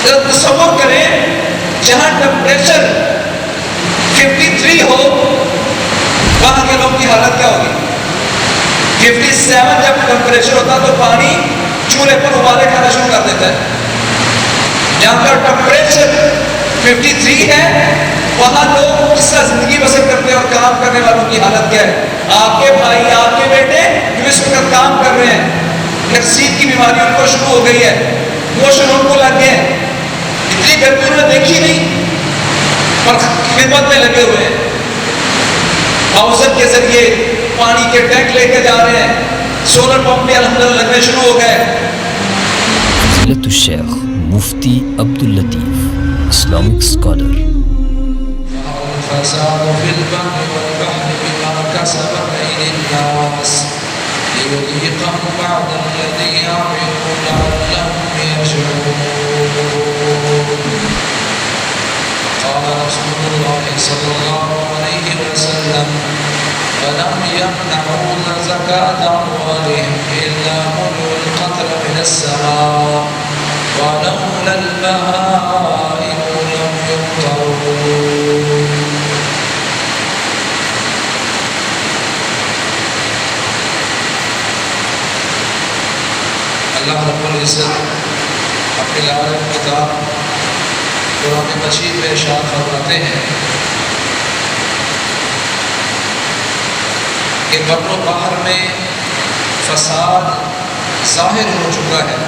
ذرا تصور کریں جہاں ٹمپریچر 53 ہو وہاں کے لوگوں کی حالت کیا ہوگی؟ 57 جب ٹمپریچر ہوتا تو پانی چولہے پر ابالے کھانا شروع کر دیتا ہے. جہاں پر ٹمپریچر 53 ہے وہاں لوگ کس طرح زندگی بسر کرتے ہیں اور کام کرنے والوں کی حالت کیا ہے؟ آپ کے بھائی آپ کے بیٹے جو اس وقت کام کر رہے ہیں نفسیت کی بیماری ان کو شروع ہو گئی ہے, موشن ان کو لگ گئے ہیں, اتنی گرمی انہوں نے دیکھی نہیں پر خدمت میں لگے ہوئے ہیں, ہاؤسر کے ذریعے پانی کے ٹینک لے کے جا رہے ہیں, سولر پمپ بھی الحمدللہ لگنے شروع ہو گئے. فضیلت الشیخ مفتی عبداللطیف, اسلامک اسکالر. الفساد في البر والبحر بما كسبت أيدي الناس ليذيقهم بعض الذي عملوا لعلهم يرجعون. قال رسول الله صلى الله عليه وسلم فلم يمنعوا زكاة أموالهم إلا ملء القطر من السماء ولولا البهائم لم يمطروا. اللہ رب العزت اپنے لازم کتاب قرآن مجید میں ارشاد فرماتے ہیں کہ بر و بحر میں فساد ظاہر ہو چکا ہے.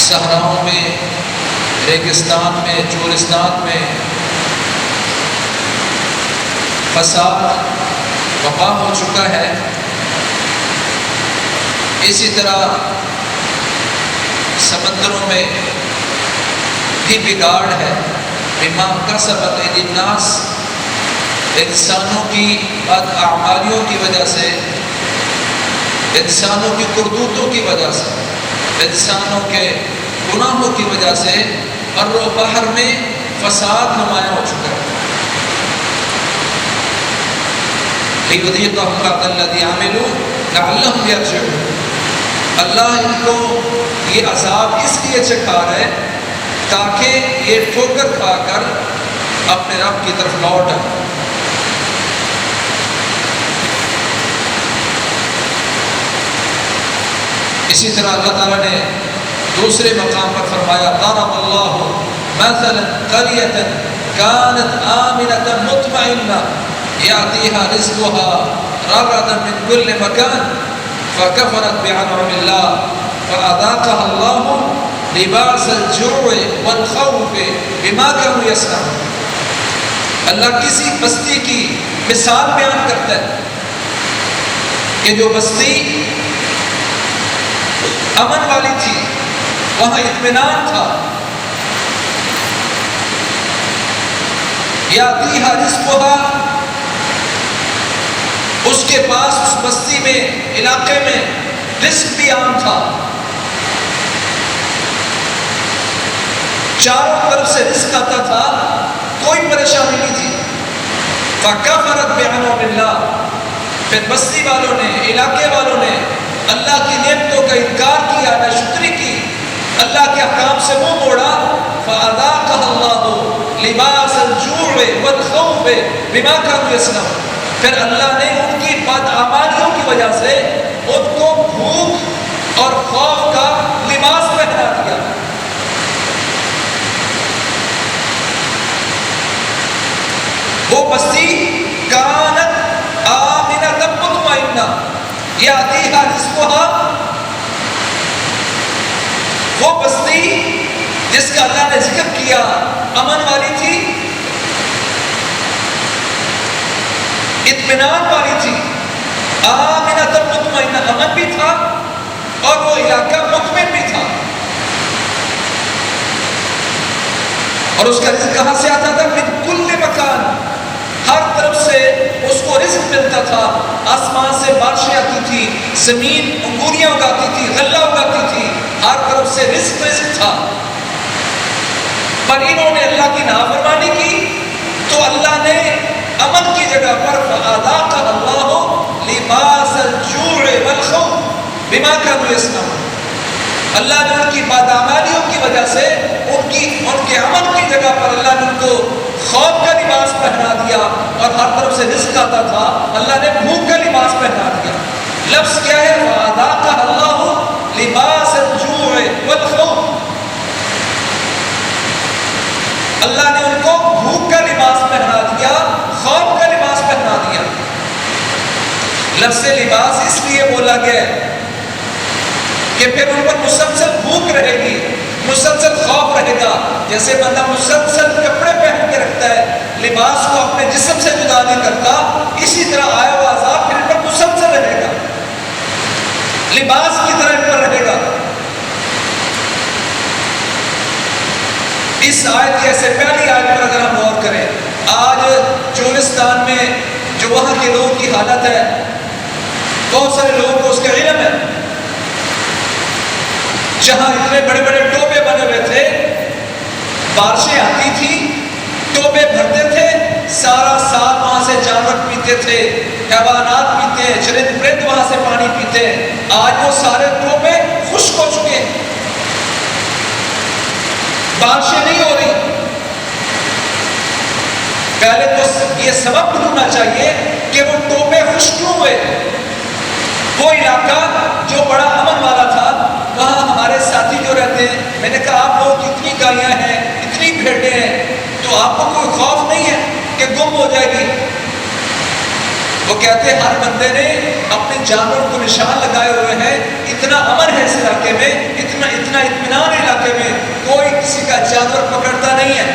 صحراؤں میں, ریگستان میں, چورستان میں فساد وبا ہو چکا ہے. اسی طرح سمندروں میں بھی بگاڑ ہے. بما کسبت ایدی الناس, انسانوں کی بداعمالیوں کی وجہ سے, انسانوں کی کرتوتوں کی وجہ سے, انسانوں کے گناہوں کی وجہ سے بر و بحر میں فساد نمایاں ہو چکا ہے. لِيُذِيقَهُمْ بَعْضَ الَّذِي عَمِلُوا لَعَلَّهُمْ يَرْجِعُونَ. اللہ ان کو یہ عذاب اس لیے چکھا رہا ہے تاکہ یہ ٹھوکر کھا کر اپنے رب کی طرف لوٹ آئے. اسی طرح اللہ تعالیٰ نے دوسرے مقام پر فرمایا ضرب اللہ مثلا قریۃ کانت آمنۃ مطمئنہ یأتیہا رزقها رغدا من کل مکان فکفرت بانعم اللہ فاذاقها اللہ لباس الجوع والخوف بما كانوا یصنعون. اللہ کسی بستی کی مثال بیان کرتا ہے کہ جو بستی امن والی تھی, وہاں اطمینان تھا, یاتیہا رزقها, اس کے پاس اس بستی میں, علاقے میں رزق بھی عام تھا, چاروں طرف سے رزق آتا تھا, کوئی پریشانی نہیں تھی. فکفرت بانعم اللہ, پھر بستی والوں نے, علاقے والوں نے اللہ کی نعمتوں کا انکار کیا, ناشکری کی, اللہ کے احکام سے منہ موڑا. فاذاقها اللہ لباس الجوع والخوف بما كانوا يصنعون. پھر اللہ نے ان کی بدعمالیوں کی وجہ سے ان کو بھوک اور خوف کا لباس پہنا دیا. وہ بستی کانت آمنۃ مطمئنہ یأتیہا رزقها, وہ بستی جس کا اللہ نے ذکر کیا امن والی تھی, اطمینان والی تھی. آمنۃ مطمئنہ, امن بھی تھا اور وہ علاقہ مطمئن بھی تھا. اور اس کا رزق کہاں سے آتا تھا؟ من کل مکان, ہر طرف سے اس کو رزق ملتا تھا. آسمان سے بارشیں آتی تھی, زمین انگوریاں اگاتی تھی, غلہ اگاتی تھی, ہر طرف سے رزق تھا. پر انہوں نے اللہ کی نافرمانی کی تو اللہ نے امن کی جگہ پر فَأَذَاقَهَا اللَّهُ لِبَاسَ الْجُوعِ وَالْخَوْفِ بما كانوا يصنعون. اللہ نے ان کی بدعمالیوں کی وجہ سے ان کے عمل کی جگہ پر اللہ نے ان کو خوف کا لباس پہنا دیا، اور ہر طرف سے رزق آتا تھا، اللہ نے بھوک کا لباس پہنا دیا. لفظ کیا ہے؟ فَأَذَاقَهَا اللَّهُ لِبَاسَ الْجُوعِ وَالْخَوْفِ. اللہ نے ان کو بھوک کا لباس پہنا دیا، خوف کا لباس پہنا دیا. لفظ لباس اس لیے بولا گیا کہ پھر ان پر مسلسل بھوک رہے گی، مسلسل خوف رہے گا. جیسے بندہ مسلسل کپڑے پہن کے رکھتا ہے، لباس کو اپنے جسم سے جدا نہیں کرتا، اسی طرح آیا ہوا عذاب پھر ان پر مسلسل رہے گا، لباس کی طرح ان پر رہے گا. اس آیت جیسے پہلی آیت پر اگر ہم غور کریں، آج چولستان میں جو وہاں کے لوگوں کی حالت ہے، بہت سارے لوگوں کو اس کا علم ہے. جہاں اتنے بڑے بڑے ٹوبے بنے ہوئے تھے، بارشیں آتی تھی، ٹوبے بھرتے تھے، سارا سال وہاں سے جانور پیتے تھے، حیوانات پیتے، چرند پرند وہاں سے پانی پیتے. آج وہ سارے ٹوبے خشک ہو چکے ہیں، بارشیں نہیں ہو رہی. پہلے تو یہ سبب ڈھونڈنا چاہیے کہ وہ ٹوبے خشک کیوں ہوئے. وہ علاقہ جو بڑا امن والا تھا، وہاں ہمارے ساتھی جو رہتے ہیں، میں نے کہا آپ لوگوں کی اتنی گائیاں ہیں، اتنی بھیڑیں ہیں، تو آپ کو کوئی خوف نہیں ہے کہ گم ہو جائے گی؟ وہ کہتے ہیں ہر بندے نے اپنے جانوروں کو نشان لگائے ہوئے ہیں، اتنا امن ہے اس علاقے میں، اتنا اطمینان علاقے میں، کوئی کسی کا جانور پکڑتا نہیں ہے.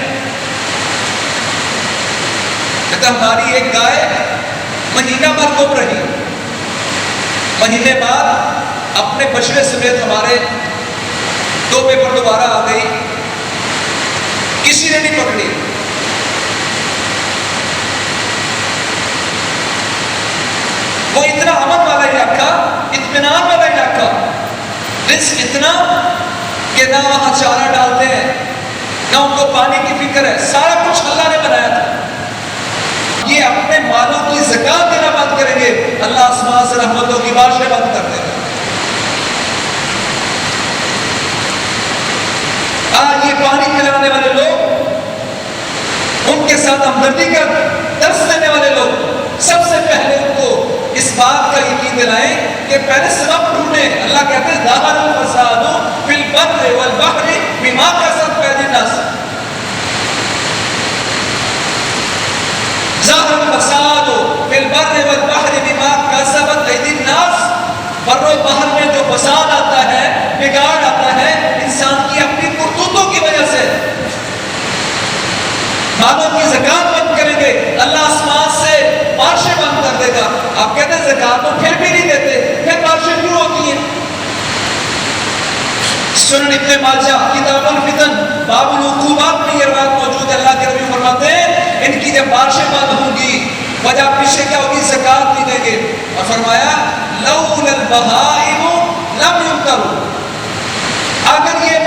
کہتا ہماری ایک گائے مہینہ بھر گم رہی، مہینے بعد اپنے بچڑے سمیت ہمارے ٹوبے پر دوبارہ آ گئی، کسی نے نہیں پکڑی. وہ اتنا امن والا علاقہ، اطمینان والا علاقہ، رزق اتنا کہ نہ وہاں چارہ ڈالتے ہیں، نہ ان کو پانی کی فکر ہے، سارا کچھ اللہ نے بنایا تھا. یہ اپنے مالوں کی زکات دینا بند کریں گے، اللہ آسمان سے رحمتوں کی بارشیں بند کر دے گا. آج یہ پانی پلانے والے لوگ، ان کے ساتھ ہمدردی کا درس دینے والے لوگ، سب سے پہلے ان کو اس بات کا یقین دلائیں کہ پہلے سبب ڈھونڈیں. اللہ کہتے ہیں ظاہر الفساد فی البر والبحر بما کسبت ایدی الناس. ظاہر الفساد فی البر والبحر بما کسبت ایدی الناس. بر و بحر میں جو فساد آتا ہے، بگاڑ آتا ہے، انسان کی اپنی کرتوتوں کی وجہ سے. مالوں کی زکات بند کریں گے، اللہ آسمان سے بارشیں بند کر دے گا. آپ کہتے ہیں زکات تو پھر بھی نہیں دیتے، پھر بارشیں کیوں ہوتی ہیں؟ سنن ابن ماجہ کتاب الفتن باب العقوبات میں یہ روایت موجود ہے. اللہ کے نبی فرماتے ہیں ان کی جب بارشیں بند ہوں گی، وجہ پیچھے کیا ہوگی؟ زکات نہیں دیں گے. اور فرمایا لولا البہائم لم یمطروا. اگر یہ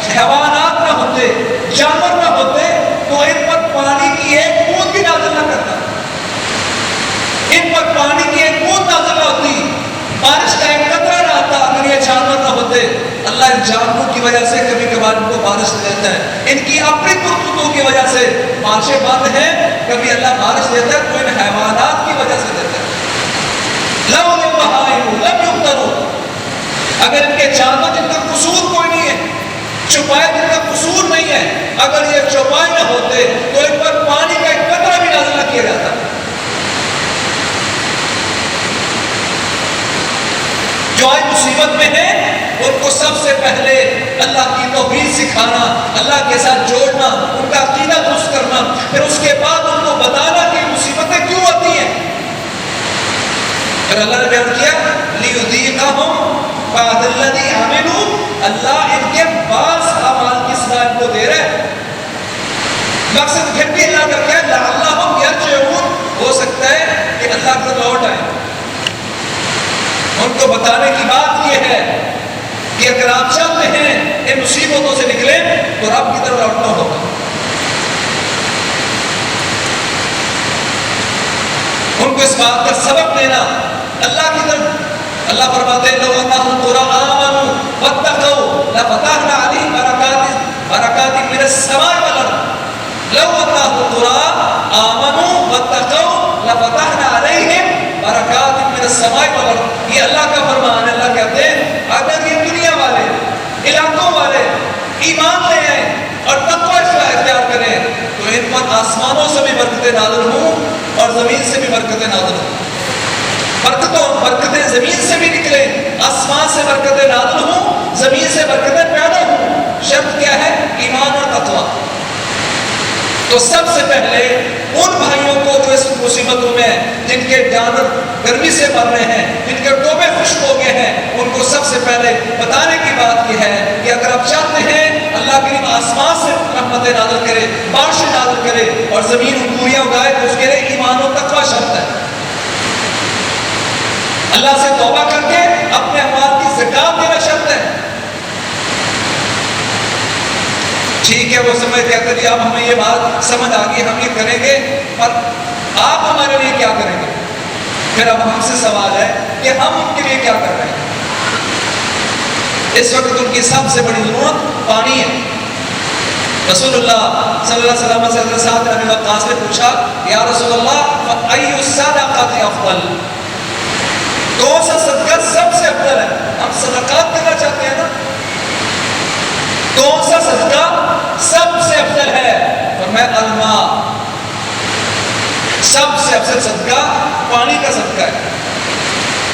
حیوانات نہ ہوتے، جانور نہ ہوتے، تو ان پر پانی کی ایک بوند بھی نازل نہ کرتا. ان پر پانی کی ایک بوند نازل نہ ہوتی، بارش کا ایک قطرہ نہ آتا اگر یہ جانور نہ ہوتے. اللہ ان جانوروں کی وجہ سے کبھی کبھار ان کو بارش دیتا ہے، ان کی اپنی کرتوتوں کی وجہ سے بارشیں بند ہیں. کبھی اللہ بارش دیتا ہے تو ان حیوانات کی وجہ سے دیتا ہے. لولا البہائم لم یمطروا. اگر ان کے جانور جن کا قصور کوئی نہیں ہے، چھپائے جن کا قصور نہیں ہے، اگر یہ چھپائے نہ ہوتے تو ان پر پانی کا ایک قطرہ بھی نازل نہ کیا جاتا. جو آج مصیبت میں ہیں ان کو سب سے پہلے اللہ کی توحید سکھانا، اللہ کے ساتھ جوڑنا، ان کا عقیدہ درست کرنا، پھر اس کے بعد ان کو بتانا کہ مصیبتیں کیوں آتی ہیں. پھر اللہ نے بیان کیا لیذیقہم بعد الذی عملوا. اللہ ان کے بعض اعمال کی سزا ان کو دے رہا ہے. مقصد پھر بھی اللہ کا کیا؟ لعلہم یرجعون. ہو سکتا ہے کہ اللہ کو لوٹ آئے. ان کو بتانے کی بات یہ ہے کہ اگر آپ چاہتے ہیں ان مصیبتوں سے نکلیں تو رب کی طرف لوٹنا ہوگا. ان کو اس بات کا سبق دینا اللہ کی طرف. اللہ فرماتے ہیں لو انہم اللہ کا فرمان ہے. اللہ کہتے ہیں اگر یہ دنیا والے علاقوں والے ایمان لے آئیں اور تقوی اختیار کریں تو ان پر آسمانوں سے بھی برکتیں نازل ہوں اور زمین سے بھی برکتیں نازل ہوں. برکتیں زمین سے بھی نکلیں, آسمان سے برکتیں نازل ہوں, زمین سے برکتیں پیدا ہوں. شرط کیا ہے؟ ایمان اور تقوی. تو سب سے پہلے ان بھائیوں کو جو اس مصیبتوں میں جن کے جانور گرمی سے مر رہے ہیں, جن کے ٹوبے خشک ہو گئے ہیں, ان کو سب سے پہلے بتانے کی بات یہ ہے کہ اگر آپ چاہتے ہیں اللہ کریم آسمان سے رحمتیں نازل کرے, بارشیں نازل کرے اور زمین انگوریاں اگائے تو اس کے لیے ایمان و تقوی شرط ہے. اللہ سے توبہ کر کے اپنے اعمال کی زکات دینا شرط ہے. ٹھیک ہے, وہ سمجھ کہتے ہیں اب ہمیں یہ بات سمجھ آ گئی, ہم یہ کریں گے, پر آپ ہمارے لیے کیا کریں گے؟ پھر اب ہم سے سوال ہے کہ ہم ان کے لیے کیا کر رہے ہیں. اس وقت ان کی سب سے بڑی ضرورت پانی ہے. رسول اللہ صلی اللہ علیہ وسلم سے حضرت سعد بن ابی وقاص نے پوچھا یا رسول اللہ فأی الصدقۃ افضل, کون سا صدقہ سب سے افضل ہے؟ ہم صدقات کرنا چاہتے ہیں نا, کون سا صدقہ سب سے افضل ہے؟ فرمایا الماء, سب سے افضل صدقہ پانی کا صدقہ ہے.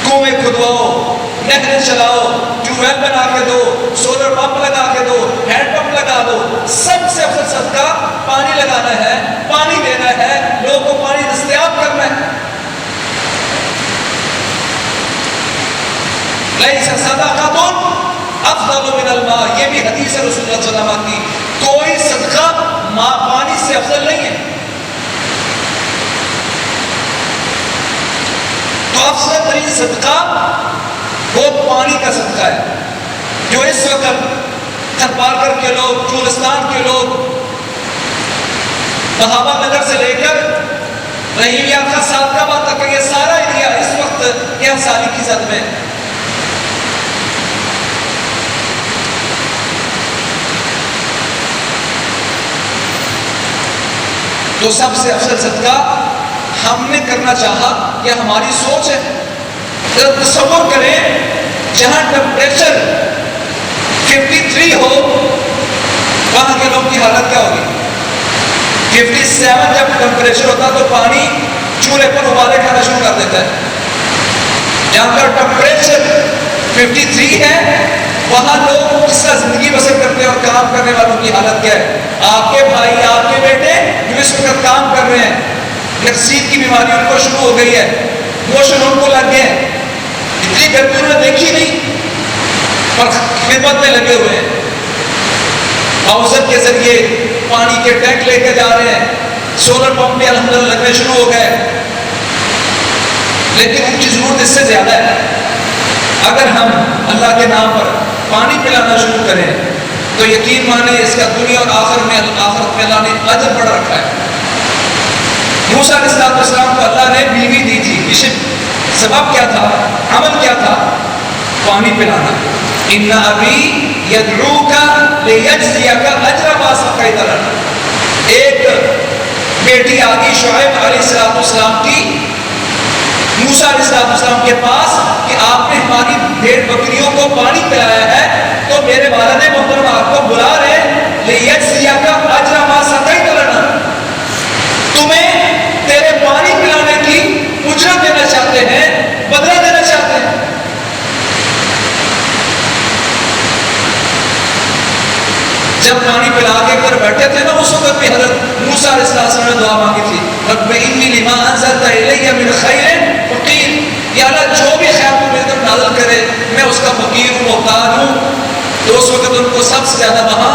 کنویں کھدواؤ, نہریں چلاؤ, ٹیوب ویل بنا کے دو, سولر پمپ لگا کے دو, ہینڈ پمپ لگا دو, سب سے افضل صدقہ پانی لگانا ہے, پانی دینا ہے, لوگوں کو پانی دستیاب کرنا ہے. لیس صدقۃ افضل من الماء, یہ بھی حدیث ہے رسول اللہ صلی اللہ علیہ وسلم کی, کوئی صدقہ پانی سے افضل نہیں ہے. تو افضل ترین صدقہ وہ پانی کا صدقہ ہے, جو اس وقت تھرپارکر کے لوگ, چولستان کے لوگ, بہاوا نگر سے لے کر رحیمیہ کا صادقہ تک یہ سارا ایریا اس وقت کیا سالی کی زد میں. تو سب سے افضل صدقہ ہم نے کرنا چاہا, یہ ہماری سوچ ہے. تصور کریں جہاں ٹیمپریچر 53 ہو وہاں کے لوگوں کی حالت کیا ہوگی؟ 57 جب ٹیمپریچر ہوتا تو پانی چولہے پر ابالے کھانا شروع کر دیتا ہے. جہاں پر ٹیمپریچر 53 ہے وہاں لوگ کس طرح زندگی بسر کرتے ہیں اور کام کرنے والوں کی حالت کیا ہے؟ آپ کے بھائی, آپ کے بیٹے جو اس وقت کام کر رہے ہیں, نفسیت کی بیماری ان کو شروع ہو گئی ہے, موشن ان کو لگ گئے ہیں, اتنی گرمی انہوں نے دیکھی نہیں پر خدمت میں لگے ہوئے ہیں, ہاؤسر کے ذریعے پانی کے ٹینک لے کے جا رہے ہیں, سولر پمپ بھی الحمدللہ لگنے شروع ہو گئے, لیکن ان کی ضرورت اس سے زیادہ ہے. اگر ہم اللہ کے نام پر پانی پلانا شروع کریں تو یقین مانے اس کا دنیا اور آخرت میں اللہ نے اجر بڑھ رکھا ہے. موسیٰ علیہ السلام کو اللہ نے بیوی دی تھی, مشن سبب کیا تھا, عمل کیا تھا؟ پانی پلانا. ان ابی یدعوک لیجزیک اجر ما سقیت لنا. ایک بیٹی آگی شعیب علیہ السلام کی موسیٰ علیہ السلام کے پاس کہ آپ نے ہماری بھیڑ بکریوں کو پانی پلایا ہے تو میرے والد محترم آپ کو بلا رہے لیجزیک اجر ما سقیت لنا, تمہیں تیرے پانی پلانے کی اجرت دینا چاہتے ہیں, بدلہ دینا چاہتے ہیں. جب پانی پلا کے کر بیٹھے تھے نا اس وقت بھی حضرت موسیٰ علیہ السلام نے دعا مانگی تھی, رب انی لما انزلت الی من خیر فقیر, یا اللہ جو بھی خیر تو میرے طرف نازل کرے میں اس کا فقیر ہوں, محتاج ہوں. تو اس وقت ان کو سب سے زیادہ وہاں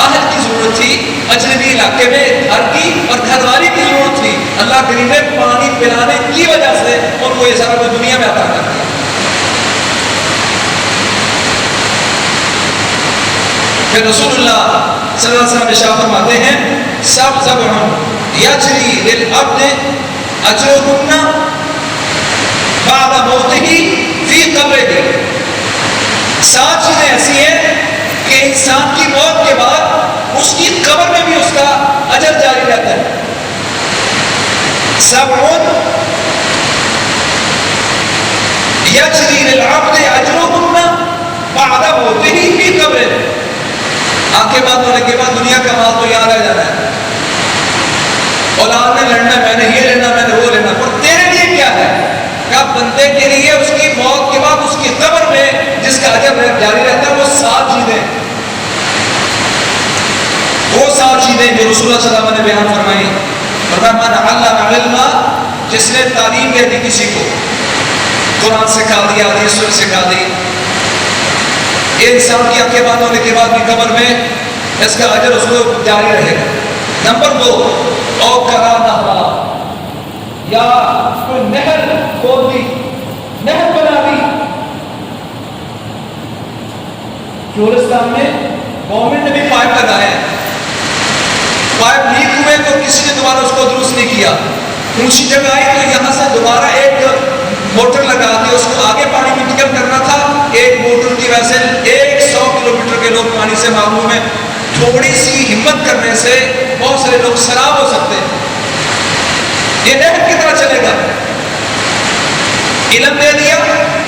اہل کی ضرورت تھی, اجنبی علاقے میں گھر کی اور گھر والی کی ضرورت تھی. اللہ کریم نے پانی پلانے کی وجہ سے ان کو یہ سارا کچھ دنیا میں عطا کر دیا. پھر رسول اللہ صلی اللہ علیہ وسلم ارشاد فرماتے ہیں سب یجری للعبد اجرهن بعد موته فی قبره. 7 چیزیں ایسی ہیں کہ انسان کی موت کے بعد اس کی قبر میں بھی اس کا اجر جاری رہتا ہے. یجری للعبد اجرهن بعد موته فی قبر. آنکھیں بند ہونے کے بعد دنیا کا مال تو یہاں رہ جانا ہے، اولاد نے لڑنا، میں نے یہ لینا، میں نے وہ لینا، اور تیرے لیے کیا ہے؟ کہ بندے کے لیے اس کی موت کے بعد اس کی قبر میں جس کا اجر جاری رہتا ہے وہ 7 چیزیں، وہ 7 چیزیں جو رسول اللہ صلی اللہ علیہ وسلم نے بیان فرمائی. فرمایا من علم علما، جس نے تعلیم دے دی کسی کو، قرآن سکھا دیا، حدیث سکھا دی، یہ انسان کی آنکھیں بند ہونے کے بعد بھی قبر میں اس کا اجر اس کو جاری رہے گا. نمبر 2، او کرا نہرا، یا کوئی نہر کھود دی، نہر بنا دی. چورستان میں گورنمنٹ نے بھی پائپ لگائے ہیں، پائپ لیک ہوئے تو کسی نے دوبارہ اس کو درست نہیں کیا، اونچی جگہ آئی تو یہاں سے دوبارہ ایک موٹر لگا دی، اس کو آگے پانی منتقل کرنا تھا. ایک موٹر کی وجہ سے 100 کلومیٹر کے لوگ پانی سے محروم ہیں. تھوڑی سی ہمت کرنے سے بہت سارے لوگ سیراب ہو سکتے ہیں. یہ نہر کی طرح چلے گا. علم دے دیا،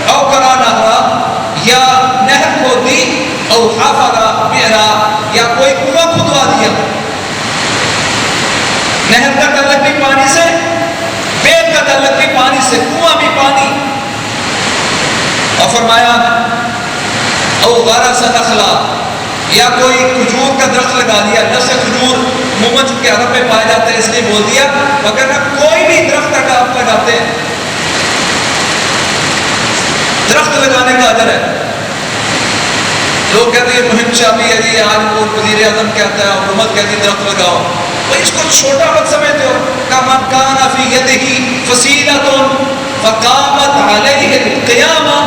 او کرا نہرا، یا نہر کھود دی، او حفرا بئرا، یا کوئی کنواں کھدوا دیا. نہر کا تعلق بھی پانی سے، بئر کا تعلق بھی پانی سے، کنواں بھی پانی. اور فرمایا او غرس نخلا، یا کوئی کھجور کا درخت لگا دیا. لفظ کھجور عموماً چونکہ عرب میں پائے جاتے ہیں اس لیے بول دیا، مگر کوئی بھی درخت کا آپ لگاتے ہیں، درخت لگانے کا اجر ہے. لوگ کہتے ہیں مہم چابی ہے جی، آج وہ وزیر اعظم کہتا ہے، حکومت کہتی ہے درخت لگاؤ. بھائی اس کو چھوٹا مت سمجھتے ہو. کمن کان فی یدہ فصیلۃ فقامت علیہ القیامہ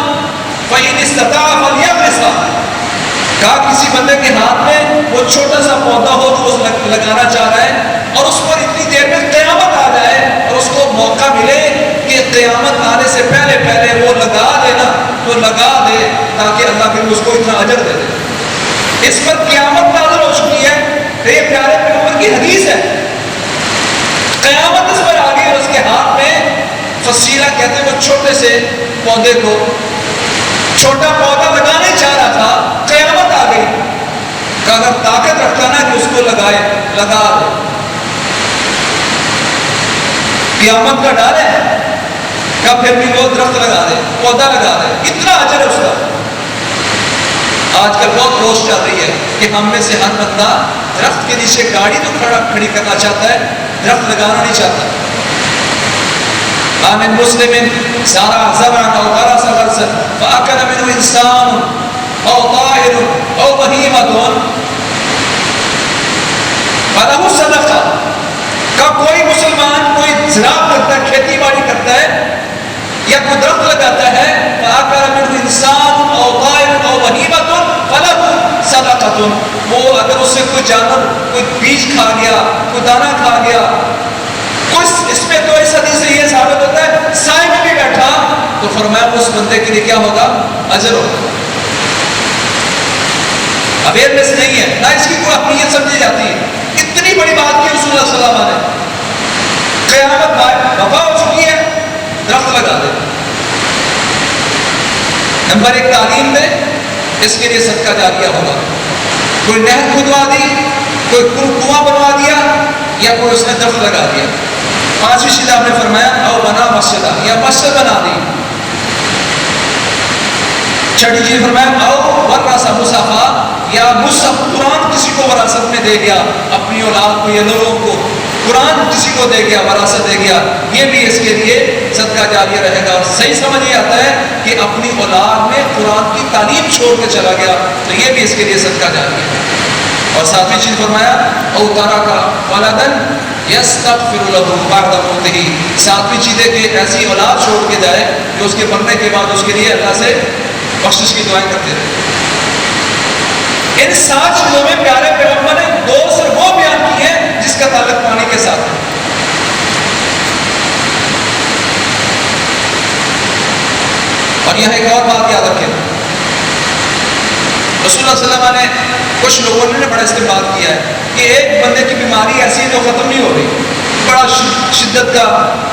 فإن استطاع فلیغرس. کہا کسی بندے کے ہاتھ میں وہ چھوٹا سا پودا ہو جو وہ لگانا چاہ رہا ہے، اور اس پر اتنی دیر میں قیامت آ جائے اور اس کو موقع ملے کہ قیامت آنے سے پہلے پہلے وہ لگا دینا تو لگا دے، تاکہ اللہ کے اس کو اتنا اجر دے دے. اس پر قیامت نازل ہو چکی ہے. یہ پیارے پیغمبر کی حدیث ہے. قیامت اس پر آ گئی اور اس کے ہاتھ میں فصیلہ کہتے ہیں وہ چھوٹے سے پودے کو، چھوٹا پودا لگانے چاہ رہا تھا، قیامت آ گئی. کہ اگر طاقت رکھتا نا کہ اس کو لگائے، لگا دے. قیامت کا ڈر ہے کہ پھر بھی وہ درخت لگا دے، پودا لگا دے، اتنا اجر ہے اس کا. آج کل بہت روش چل رہی ہے کہ ہم میں سے ہر بندہ درخت کے نیچے گاڑی تو کھڑی کرنا چاہتا ہے، درخت لگانا نہیں چاہتا. آمن مسلم زرع زرعا او غرس غرسا فاکل منه انسان او طائر او بہیمۃ فلہ صدقہ. کا کوئی مسلمان کوئی زراعت کرتا ہے، کھیتی باڑی کرتا ہے، یا کوئی درخت لگاتا ہے، فاکل منه انسان او طائر او بہیمۃ فلہ صدقۃ. وہ اگر اس سے کوئی جانور کوئی بیج کھا گیا، کوئی دانہ کھا گیا، اس میں تو اس حدیث سے یہ ثابت ہوتا ہے سائے میں بھی بیٹھا تو فرمایا اس بندے کے لیے کیا ہوگا؟ اجر ہوگا. اویئرنیس نہیں ہے نہ اس کی کوئی اہمیت سمجھی جاتی ہے. اتنی بڑی بات کی رسول اللہ صلی اللہ علیہ وسلم نے. قیامت وفا ہو چکی ہے، درخت لگا دے. نمبر 1 تعلیم دے، اس کے لیے صدقہ جاریہ ہوگا. کوئی نہر کھدوا دی، کوئی کنواں بنوا دیا، یا کوئی اس نے درخت لگا دیا. 5ویں چیز آپ نے فرمایا او بنا مسجد، یا مسجد بنا دی. 6ٹھی چیز فرمایا او ورث مصحفا، یا مصحف قرآن کسی کو وراثت میں دے گیا، اپنی اولاد کو یا لوگوں کو قرآن کسی کو دے گیا، وراثت دے گیا. یہ بھی اس کے لیے صدقہ جاریہ رہے گا. صحیح سمجھ یہ آتا ہے کہ اپنی اولاد میں قرآن کی تعلیم چھوڑ کے چلا گیا تو یہ بھی اس کے لیے صدقہ جاریہ ہے. اور 7ویں چیز فرمایا او ترک ولدا یستغفر له بعد موته. 7ویں چیز ہے کہ ایسی اولاد چھوڑ کے جائے کہ اس کے مرنے کے بعد اس کے لیے اللہ سے بخشش کی دعائیں کرتے رہے. ان 7 چیزوں میں پیارے پیغمبر نے 2 سے وہ بیان کی ہے جس کا تعلق پانی کے ساتھ ہے. اور یہاں ایک اور بات یاد رکھیں، رسول اللہ صلی اللہ علیہ وسلم نے کچھ لوگوں نے بڑا استعمال کیا ہے کہ ایک بندے کی بیماری ایسی ہے جو ختم نہیں ہو رہی، بڑا شدت کا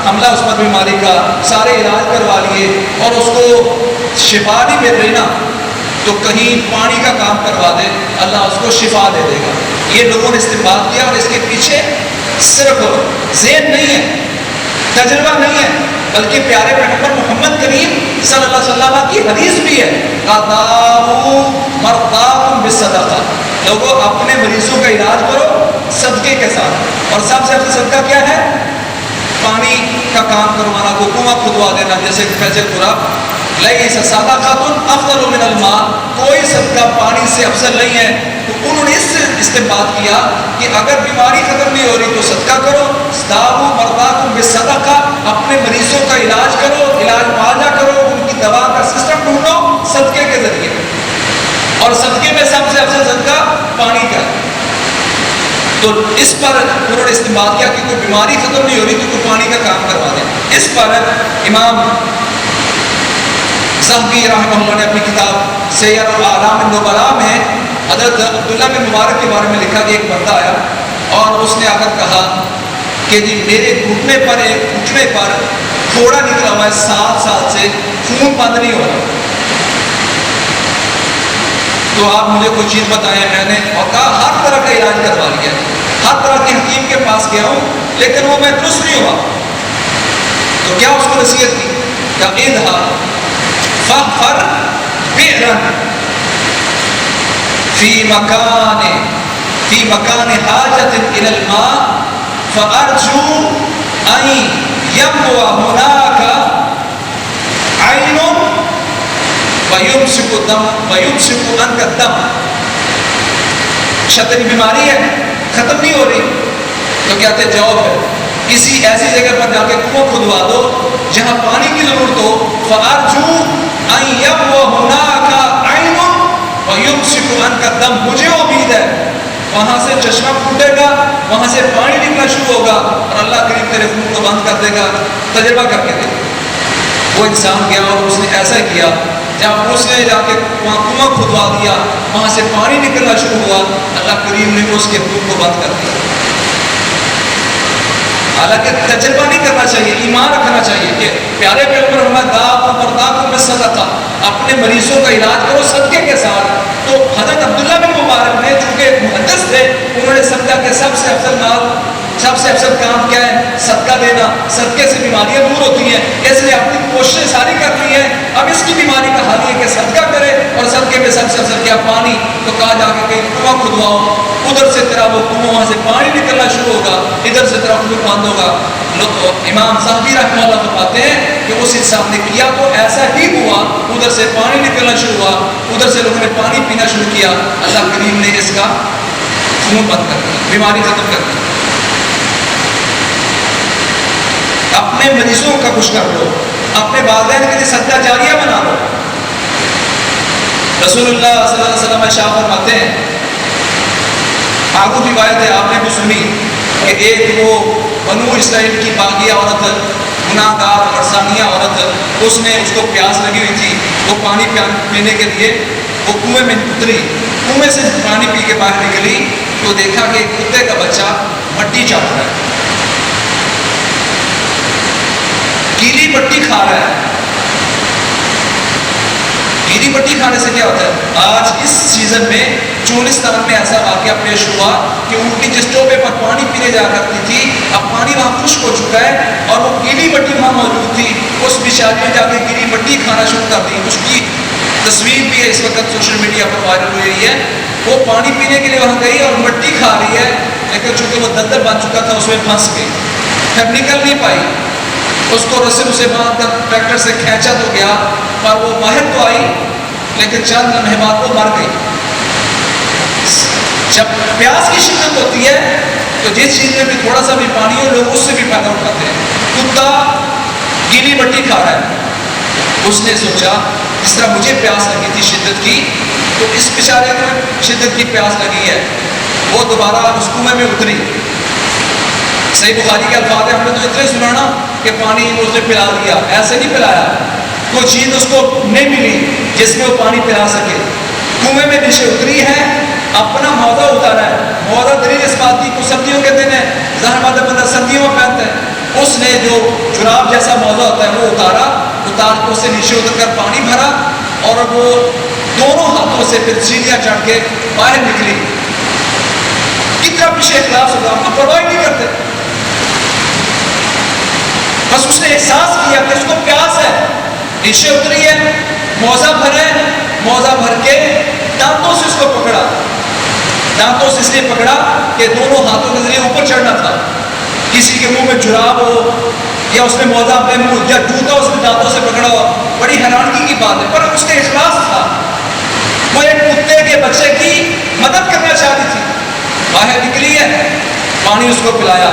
حملہ اس پر بیماری کا، سارے علاج کروا لیے اور اس کو شفا نہیں مل رہی نا، تو کہیں پانی کا کام کروا دے، اللہ اس کو شفا دے دے گا۔ یہ لوگوں نے استعمال کیا، اور اس کے پیچھے صرف ذہن نہیں ہے، تجربہ نہیں ہے، بلکہ پیارے پیغمبر محمد کریم صلی اللہ علیہ وسلم کی حدیث بھی ہے، داؤ مرضاکم بالصدقہ، لوگوں اپنے مریضوں کا علاج کرو صدقے کے ساتھ۔ اور سب سے افضل صدقہ کیا ہے؟ پانی کا کام کروانا، کو کنواں کھدوا دینا، جیسے فیض پورا لیس صدقۃ افضل من الماء، کوئی صدقہ پانی سے افضل نہیں ہے۔ تو انہوں نے اس سے استنباط کیا کہ اگر بیماری ختم نہیں ہو رہی تو صدقہ کرو، داؤ مرضاکم بالصدقہ، اپنے مریضوں کا علاج کرو، علاج معالجہ کرو، ان کی دوا کا سسٹم ڈھونڈو صدقے کے ذریعے۔ اور صدقے میں سب سے افضل صدقہ پانی کا ہے۔ تو اس پر انہوں نے استعمال کیا کہ کوئی بیماری ختم نہیں ہو رہی تو کوئی پانی کا کام کروا دیں۔ اس پر امام ذہبی رحمہ اللہ نے اپنی کتاب سیر اعلام النبلاء میں حضرت عبداللہ بن مبارک کے بارے میں لکھا کہ ایک بندہ آیا اور اس نے آ کر کہا کہ جی میرے گھٹنے پر پھوڑا نکلا ہوا ہے، 7 سال سے خون بند نہیں ہو رہا، تو آپ مجھے کوئی چیز بتائیں۔ میں نے اور کہا ہر طرح کا علاج کروا لیا، ہر طرح کے حکیم کے پاس گیا ہوں، لیکن وہ میں درست نہیں ہوا۔ تو کیا اس کو نصیحت کی کہ اذهب فاحفر بئرا في مكان حاجة إلى الماء فأرجو أن ينبع هناك عين ويمسك عنك الدم۔ شدید بیماری ہے، ختم نہیں ہو رہی، تو کہتے جواب ہے کسی ایسی جگہ پر جا کے کنواں کھدوا دو جہاں پانی کی ضرورت ہو، فَأَرْجُو أَن يَبْوَ هُنَاكَ عَيْنٌ وَيُمْسِكُ عَنْكَ الدَّمَ، مجھے امید ہے وہاں سے چشمہ پھوٹے گا، وہاں سے پانی نکلنا شروع ہوگا اور اللہ کریم تیرے خون کو بند کر دے گا۔ تجربہ کر کے دیکھ۔ وہ انسان گیا اور اس نے ایسا کیا، جب اس نے جا کے وہاں کنواں کھدوا دیا، وہاں سے پانی نکلنا شروع ہوا، اللہ کریم نے اس کے خون کو بند کر دیا۔ حالانکہ تجربہ نہیں کرنا چاہیے، ایمان رکھنا چاہیے کہ پیارے پیغمبر محمد داؤ مرضاکم بالصدقہ، اپنے مریضوں کا علاج کرو صدقے کے ساتھ۔ تو حضرت عبداللہ بن مبارک نے چونکہ محدث تھے، انہوں نے سمجھا کہ سب سے افضل مال، سب سے افضل کام کیا ہے؟ صدقہ دینا، صدقے سے بیماریاں دور ہوتی ہیں، اس لیے اپنی کوششیں ساری کر لی ہیں، اب اس کی بیماری کا حل یہ کہ صدقہ کرے، اور صدقے میں سب سے افضل کیا؟ پانی۔ تو کہا جا کے کہیں کنواں کھدواؤ، ادھر سے تیرا وہ کنواں، وہاں سے پانی نکلنا شروع ہوگا، ادھر سے تیرا خون بند ہوگا۔ امام ذہبی رحمہ اللہ فرماتے ہیں کہ اس انسان نے کیا تو ایسا ہی ہوا، ادھر سے پانی نکلنا شروع ہوا، ادھر سے لوگوں نے پانی پینا شروع کیا، اللہ کریم نے اس کا خون بند کر دیا، بیماری ختم کر دی۔ اپنے مریضوں کا کچھ کر لو، اپنے والدین کے لیے صدقہ جاریہ بنا لو۔ رسول اللہ صلی اللہ علیہ وسلم ارشاد فرماتے ہیں، آگے روایت ہے آپ نے بھی سنی کہ ایک وہ بنو اسرائیل کی باغیہ عورت، گناہ گار اور ثانیہ عورت، اس کو پیاس لگی ہوئی تھی، وہ پانی پینے کے لیے وہ کنویں میں اتری، کنویں سے پانی پی کے باہر نکلی تو دیکھا کہ ایک کتے کا بچہ مٹی چاٹ رہا ہے، گیلی مٹی کھا رہا ہے۔ گیلی مٹی کھانے سے کیا ہوتا ہے؟ آج اس سیزن میں چولستان میں ایسا واقعہ پیش ہوا کہ ان کی جس ٹوبے پر پانی پینے جا کرتی تھی، اب پانی وہاں خشک ہو چکا ہے اور وہ گیلی مٹی وہاں موجود تھی، اس بیچاری نے جا کے گیلی مٹی کھانا شروع کر دی۔ اس کی تصویر بھی ہے اس وقت سوشل میڈیا پر وائرل ہو رہی ہے، وہ پانی پینے کے لیے وہاں گئی اور مٹی کھا رہی ہے، لیکن چونکہ وہ دلدل بن چکا تھا اس میں پھنس گئی، پھر نکل نہیں پائی۔ اس کو رسل سے باندھ کر ٹریکٹر سے کھینچا تو گیا، پر وہ باہر تو آئی لیکن چند لمحے بعد وہ مر گئی۔ جب پیاس کی شدت ہوتی ہے تو جس چیز میں بھی تھوڑا سا بھی پانی ہو لوگ اس سے بھی فائدہ اٹھاتے ہیں۔ کتا گیلی مٹی کھا رہا ہے، اس نے سوچا جس طرح مجھے پیاس لگی تھی شدت کی، تو اس بیچارے کو شدت کی پیاس لگی ہے، وہ دوبارہ اس کنویں میں اتری۔ صحیح بخاری کے الفاظ ہم نے تو اتنے سنانا کہ پانی اس نے پلا دیا، ایسے نہیں پلایا، کوئی چیز اس کو نہیں ملی جس میں وہ پانی پلا سکے۔ کنویں میں نیچے اتری ہے، اپنا موضع اتارا ہے، موضع دلیل اس بات آتی کو سردیوں کے دن ہے، ظاہر بات ہے بندہ سردیوں میں پہنتا ہے، اس نے جو جراب جیسا موزہ ہوتا ہے وہ اتار کے اس سے نیچے اتر کر پانی بھرا اور وہ دونوں ہاتھوں سے پھر سیڑھیاں چڑھ کے باہر نکلی. کتنا پیچھے اخلاص ہوگا، ہم تو پرواہ نہیں کرتے. بس اس نے احساس کیا کہ اس کو پیاس ہے، نیچے اتری ہے، موزہ بھرا ہے، موزہ بھر کے دانتوں سے اس کو پکڑا، دانتوں سے اس لیے پکڑا کہ دونوں ہاتھوں کے ذریعے اوپر چڑھنا تھا. کسی کے منہ میں جراب ہو یا اس نے موزہ اپنے منہ یا جوتا اس نے دانتوں سے پکڑا ہو، بڑی حیرانگی کی بات ہے. پر اس کے اخلاص تھا، وہ ایک کتے کے بچے کی مدد کرنا چاہتی تھی. باہر نکلی ہے، پانی اس کو پلایا.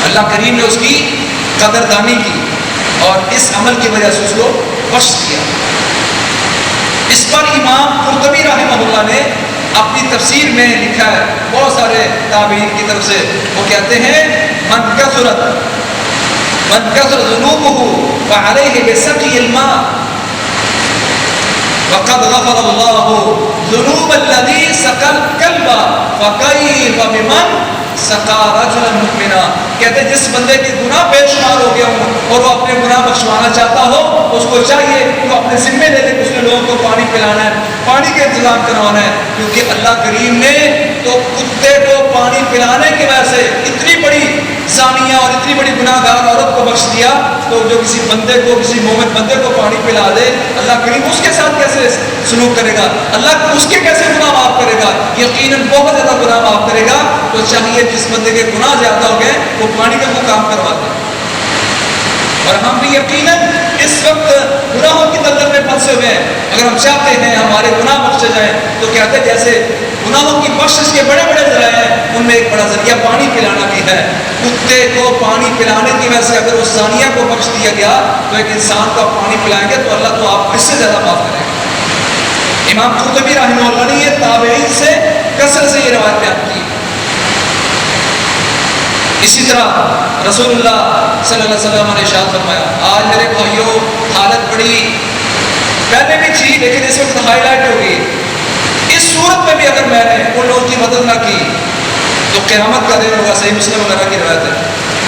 اللہ کریم نے اس کی قدردانی کی اور اس عمل کی وجہ سے اس کو بخش دیا. اس پر امام قرطبی رحمہ اللہ نے اپنی تفسیر میں لکھا ہے، بہت سارے تابعین کی طرف سے، وہ کہتے ہیں من کثرت ذنوبه فعليه بسقي الماء وقد غفر الله ذنوب الذي سقى الكلب فكيف بمن سقى رجلا مؤمنا. کہتے ہیں جس بندے کے گناہ بے شمار ہو گیا ہوں اور وہ اپنے گناہ بخشوانا چاہتا ہو، اس کو چاہیے کہ وہ اپنے ذمے لے لے کہ اس نے لوگوں کو پانی پلانا ہے، پانی کا انتظام کروانا ہے. کیونکہ اللہ کریم نے تو کتے کو پانی پلانے کی وجہ سے اتنی بڑی زانیہ اور اتنی بڑی گناہ گار عورت کو بخش دیا، تو جو کسی بندے کو، کسی مومن بندے کو پانی پلا دے، اللہ کریم اس کے ساتھ کیسے سلوک کرے گا، اللہ اس کے کیسے گناہ معاف کرے گا؟ یقیناً بہت زیادہ گناہ معاف کرے گا. تو چاہیے جس بندے کے گناہ زیادہ ہو گئے وہ پانی کا وہ کام کروا دیں. اور ہم بھی یقیناً اس وقت گناہوں کی دلدل میں پھنسے ہوئے ہیں. اگر ہم چاہتے ہیں ہمارے گناہ بخشے جائیں تو کہتے ہیں جیسے گناہوں کی بخشش کے بڑے بڑے ذرائع ہیں، ان میں ایک بڑا ذریعہ پانی پلانا بھی ہے. کتے کو پانی پلانے کی وجہ سے اگر اس زانیہ کو بخش دیا گیا تو ایک انسان کو آپ پانی پلائیں گے تو اللہ تو آپ کو اس سے زیادہ معاف کرے گا. امام قرطبی رحمہ اللہ نے یہ تابعین سے کثرت سے یہ روایت بیان کی. اسی طرح رسول اللہ صلی اللہ علیہ وسلم نے ارشاد فرمایا، آج میرے بھائیوں حالت بڑی پہلے بھی تھی لیکن اس وقت ہائی لائٹ ہوگی. اس صورت میں بھی اگر میں نے ان لوگوں کی مدد نہ کی تو قیامت کا دن ہوگا. صحیح مسلم وغیرہ کی روایت ہے.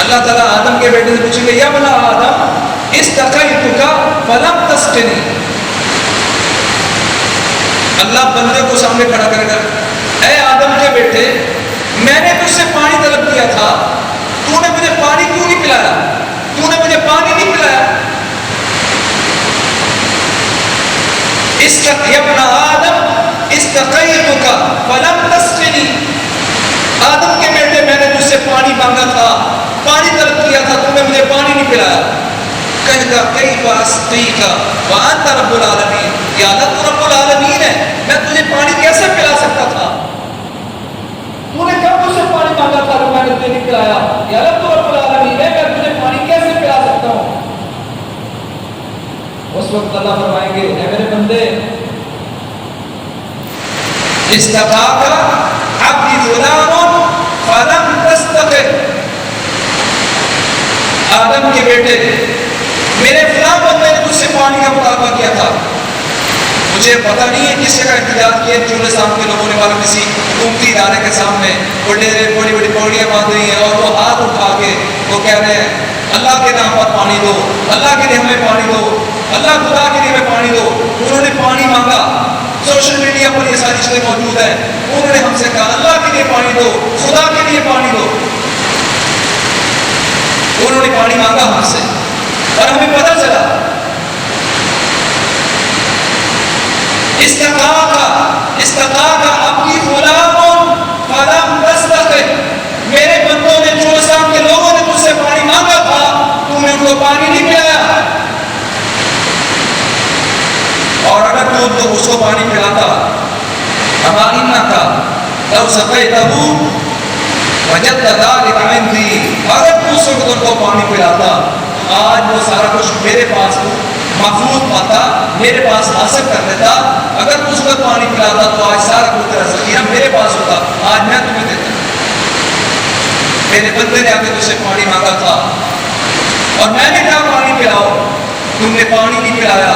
اللہ تعالیٰ آدم کے بیٹے سے پوچھیں گے، یا بنا آدم استقیتک فلم تسقنی. اللہ بندے کو سامنے کھڑا کرے گا، اے آدم کے بیٹے، میں نے تجھ سے پانی طلب کیا تھا، تو نے مجھے پانی کیوں نہیں پلایا؟ تو نے مجھے پانی نہیں پلایا. ابن آدم استقیتک فلم تسقنی. آدم کے بیٹے، میں نے تجھ سے پانی مانگا تھا، پانی طلب کیا تھا، تو نے مجھے پانی نہیں پلایا. کہے گا کیف اسقیک وانت رب العالمین. یا اللہ تو رب العالمین ہے، میں تجھے پانی کیسے پلا سکتا تھا؟ تو نے کب مجھ سے پانی مانگا تھا تو میں نے تجھے نہیں پلایا؟ یا اللہ تو رب العالمین ہے، میں تجھے پانی کیسے پلا سکتا ہوں؟ اس وقت اللہ فرمائیں گے، اے میرے بندے، استقاک عبدی غلام فلم تستقر. آدم کے بیٹے، میرے فلاں بندے نے تجھ سے پانی کا مطالبہ کیا تھا. مجھے پتہ نہیں ہے کس جگہ احتجاج کیے چولہے صاحب کے لوگوں نے، والے کسی حکومتی ادارے کے سامنے وہ ڈیرے بڑی بڑی پوڑیاں باندھ رہی ہیں اور وہ ہاتھ اٹھا کے وہ کہہ رہے ہیں اللہ کے نام پر پانی دو، اللہ کے لیے ہمیں پانی دو، اللہ خدا کے لیے ہمیں پانی دو. انہوں نے پانی مانگا، سوشل میڈیا پر یہ ساری چیزیں موجود ہیں. انہوں نے ہم سے کہا اللہ کے لیے پانی دو، خدا کے لیے پانی دو. انہوں نے پانی مانگا ہم سے اور ہمیں پتہ چلا استقاک عبدی غلام فلم تستقر. میرے بندوں نے، چولستان کے لوگوں نے تجھ سے پانی مانگا تھا، تو نے ان کو پانی نہیں پلایا. اور اگر تو اس کو پانی پلاتا، ہماری نہ تھا لو سقیتہ وجدت ذلک عندی. اگر تو اس وقت ان کو پانی پلاتا، آج وہ سارا کچھ میرے پاس محفوظ پاتا، میرے پاس حاصل کر لیتا. اگر تو اس وقت پانی پلاتا تو آج سارا کچھ تیرا ذخیرہ میرے پاس ہوتا، آج میں تمہیں دیتا. میرے بندے نے آ کے تجھ سے پانی مانگا تھا اور میں نے کہا پانی پلاؤ، تم نے پانی نہیں پلایا.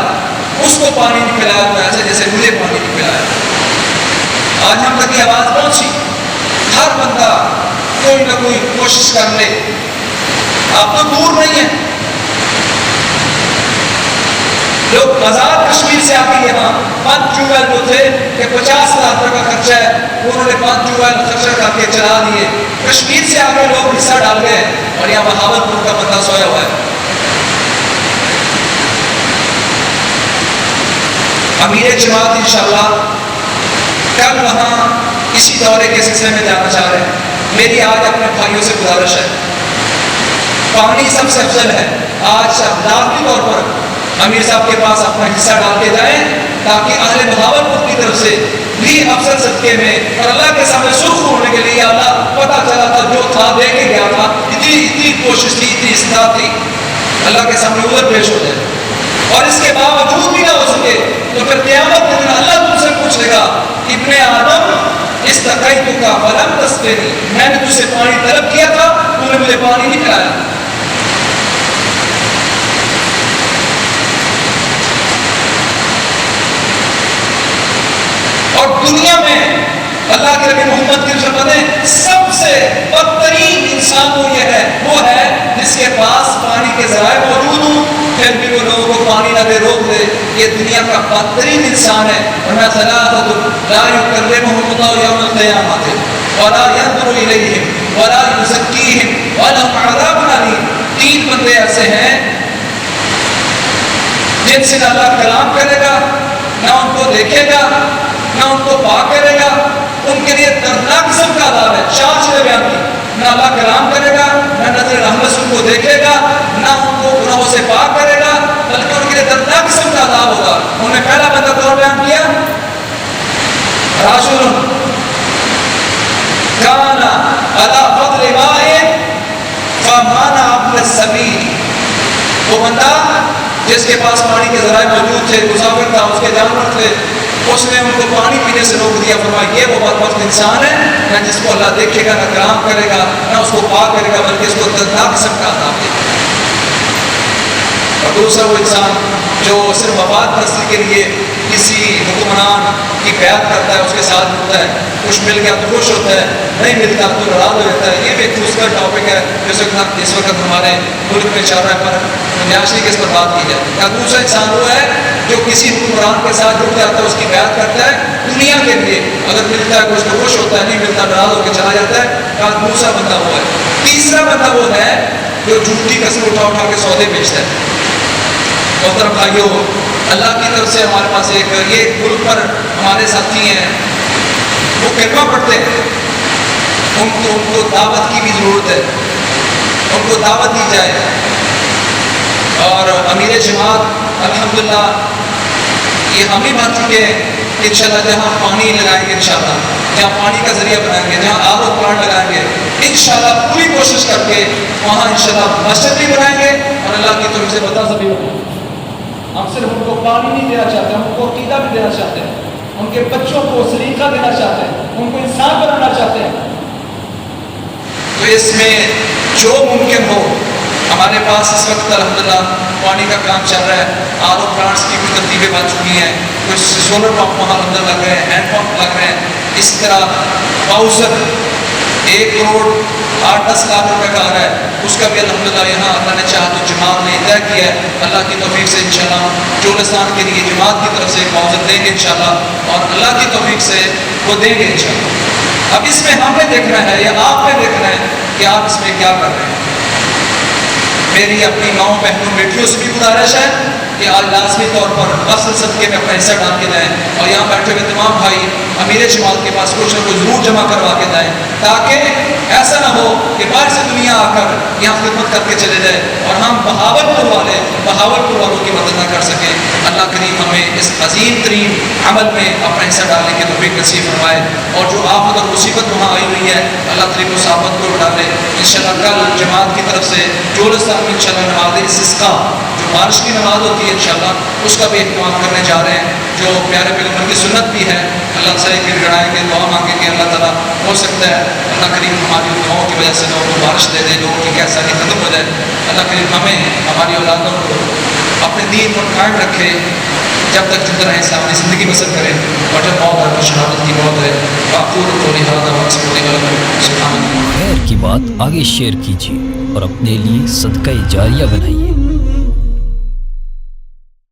اس کو پانی نہیں پلایا تو ایسے جیسے مجھے پانی نہیں پلایا. آج ہم تک یہ آواز پہنچی، ہر بندہ کوئی نہ کوئی کوشش کر لے. آپ تو دور نہیں ہیں، لوگ آزاد کشمیر سے آ کے یہاں 5 ٹیوب ویل وہ تھے کہ 50,000 روپے کا خرچہ ہے، انہوں نے 5 ٹیوب ویل خرچہ کر کے چلا دیے. کشمیر سے آ کے لوگ حصہ ڈال گئے اور یہاں بہاولپور کا بندہ سویا ہوا ہے. امیر جماعت انشاءاللہ کل وہاں اسی دورے کے سلسلے میں جانا چاہ رہے ہیں. میری آج اپنے بھائیوں سے گزارش ہے، پانی سب سے افضل ہے. آج ذاتی طور پر امیر صاحب کے پاس اپنا حصہ ڈال کے جائیں تاکہ اہل بہاولپور کی طرف سے بھی افضل صدقے میں اور اللہ کے سامنے سرخ ہونے کے لیے اللہ پتہ چلا تھا جو تھا دے کے گیا تھا، اتنی کوشش تھی، اتنی استطاعت تھی، اللہ کے سامنے ادھر پیش ہو جائے. اور اس کے باوجود بھی نہ ہو سکے تو پھر قیامت کے دن اللہ تم سے پوچھے گا ابن آدم استقیتک فلم تسقنی، میں نے تجھ سے پانی طلب کیا تھا، تو نے مجھے پانی نہیں پلایا. اور دنیا میں اللہ کے نبی محمد کی فرماتے سب سے بدترین انسان وہ ہے جس کے پاس پانی کے ذرائع موجود ہوں پھر بھی وہ لوگوں کو پانی نہ دے، روک دے. یہ دنیا کا بدترین انسان ہے. اور میں ثلاثۃ لا یکلمہم اللہ یوم القیامۃ ولا ینظر الیہم ولا یزکیہم ولہم عذاب الیم. 3 بندے ایسے ہیں جن سے نہ اللہ کلام کرے گا، نہ ان کو دیکھے گا، نہ ان کو پاک کرے گا. ان کے لیے دردناک قسم کا عذاب ہے. 4 چیزیں بیان کی، نہ اللہ کلام کرے گا، نہ نظر رحمت سے ان کو دیکھے گا، نہ ان کو گناہوں سے پاک کرے گا، بلکہ ان کے لیے دردناک قسم کا عذاب ہوگا. انہوں نے پہلا بندہ کون بیان کیا؟ رجل کان علی فضل ماء فمنع ابن السبیل. وہ بندہ جس کے پاس پانی کے ذرائع موجود تھے، مسافر تھا، اس کے جانور تھے، اس نے ان کو پانی پینے سے روک دیا. فرمایا یہ وہ بدبخت انسان ہے نہ جس کو اللہ دیکھے گا، نہ کلام کرے گا، نہ اس کو پاک کرے گا، بلکہ اس کو دردناک قسم کا عذاب دے گا. اور دوسرا وہ انسان جو صرف مفاد پرستی کے لیے کسی حکمران کی بیعت کرتا ہے، اس کے ساتھ ہوتا ہے، کچھ مل گیا تو خوش ہوتا ہے، نہیں ملتا تو ناراض ہو جاتا ہے. یہ بھی ایک دوسرا ٹاپک ہے اس وقت ہمارے ملک میں چل رہا ہے، پر نیاشی کے اس پر بات کی جائے. یا دوسرا انسان وہ ہے جو کسی حکمران کے ساتھ جڑ جاتا ہے، اس کی بیعت کرتا ہے دنیا کے لیے، اگر ملتا ہے کچھ تو خوش ہوتا ہے، نہیں ملتا ناراض ہو کے چلا جاتا ہے. یا دوسرا بندہ وہ ہے. تیسرا بندہ وہ ہے جو جھوٹی قسم اٹھا اٹھا کے سودے بیچتا ہے. محترم بھائیو، اللہ کی طرف سے ہمارے پاس ایک یہ ملک پر ہمارے ساتھی ہیں، وہ کلمہ پڑھتے ہیں، ان کو دعوت کی بھی ضرورت ہے، ان کو دعوت دی جائے. اور امیر جماعت الحمدللہ یہ ہم ہی بات کی کہ انشاءاللہ جہاں پانی لگائیں گے، انشاءاللہ جہاں پانی کا ذریعہ بنائیں گے، جہاں آب و پلانٹ لگائیں گے، انشاءاللہ پوری کوشش کر کے وہاں انشاءاللہ مسجد بھی بنائیں گے. اور اللہ کی طرف سے بتا سبھی ہم صرف ان کو پانی نہیں دینا چاہتے، ہم ان کو عقیدہ بھی دینا چاہتے ہیں، ان کے بچوں کو سلیقہ دینا چاہتے ہیں، ان کو انسان بنانا چاہتے ہیں. تو اس میں جو ممکن ہو، ہمارے پاس اس وقت الحمدللہ پانی کا کام چل رہا ہے. آر او پلانٹس کی کچھ ترتیبیں بن چکی ہیں، کچھ سولر پمپ وہاں اندر لگ رہے ہیں، ہینڈ پمپ لگ رہے ہیں. اس طرح باؤسر 1 کروڑ 8-10 لاکھ روپے کا آ رہا ہے، اس کا بھی الحمدللہ یہاں اللہ نے چاہا تو جماعت نے طے کیا ہے. اللہ کی توفیق سے انشاءاللہ چولستان کے لیے جماعت کی طرف سے ایک معاوضہ دیں گے انشاءاللہ، اور اللہ کی توفیق سے وہ دیں گے انشاءاللہ. اب اس میں ہم نے دیکھنا ہے یا آپ نے دیکھنا ہے کہ آپ اس میں کیا کر رہے ہیں. میری اپنی ماؤں بہنوں بیٹیوں سے بھی گزارش ہے کہ آج لازمی طور پر فصل صدقے میں اپنا حصہ ڈال کے جائیں، اور یہاں بیٹھے ہوئے تمام بھائی امیر جماعت کے پاس کچھ نہ کچھ ضرور جمع کروا کے جائیں، تاکہ ایسا نہ ہو کہ باہر سے دنیا آ کر یہاں خدمت کر کے چلے جائے اور ہم بہاولپور والوں کی مدد نہ کر سکیں. اللہ کریم ہمیں اس عظیم ترین عمل میں اپنا حصہ ڈالنے کی توفیق نصیب فرمائے، اور جو آفت اور مصیبت وہاں آئی ہوئی ہے اللہ کریم اس آفت کو اٹھا لے. انشاءاللہ کل جماعت کی طرف سے چولستان میں انشاءاللہ نماز استسقا، جو بارش کی نماز ہوتی ہے، انشاءاللہ اس کا بھی اہتمام کرنے جا رہے ہیں، جو پیارے پیغمبر کی سنت بھی ہے. اللہ سے گر گڑائیں گے، دعا مانگیں گے، اللہ تعالیٰ ہو سکتا ہے اللہ کریم ہماری دعاؤں کی وجہ سے لوگوں کو بارش دے دے، لوگوں کی کیساری ختم ہو جائے. اللہ کریم ہمیں ہماری اولادوں کو اپنے دین پر قائم رکھے، جب تک زندہ رہیں سامنے زندگی بسر کریں، اور جب موت ہے شہادت کی موت ہے. باقول قولی ھذا واستغفر اللہ ولکم. سبحان اللہ. خیر کی بات آگے شیئر کیجیے اور اپنے لیے صدقہ جاریہ بنائیے.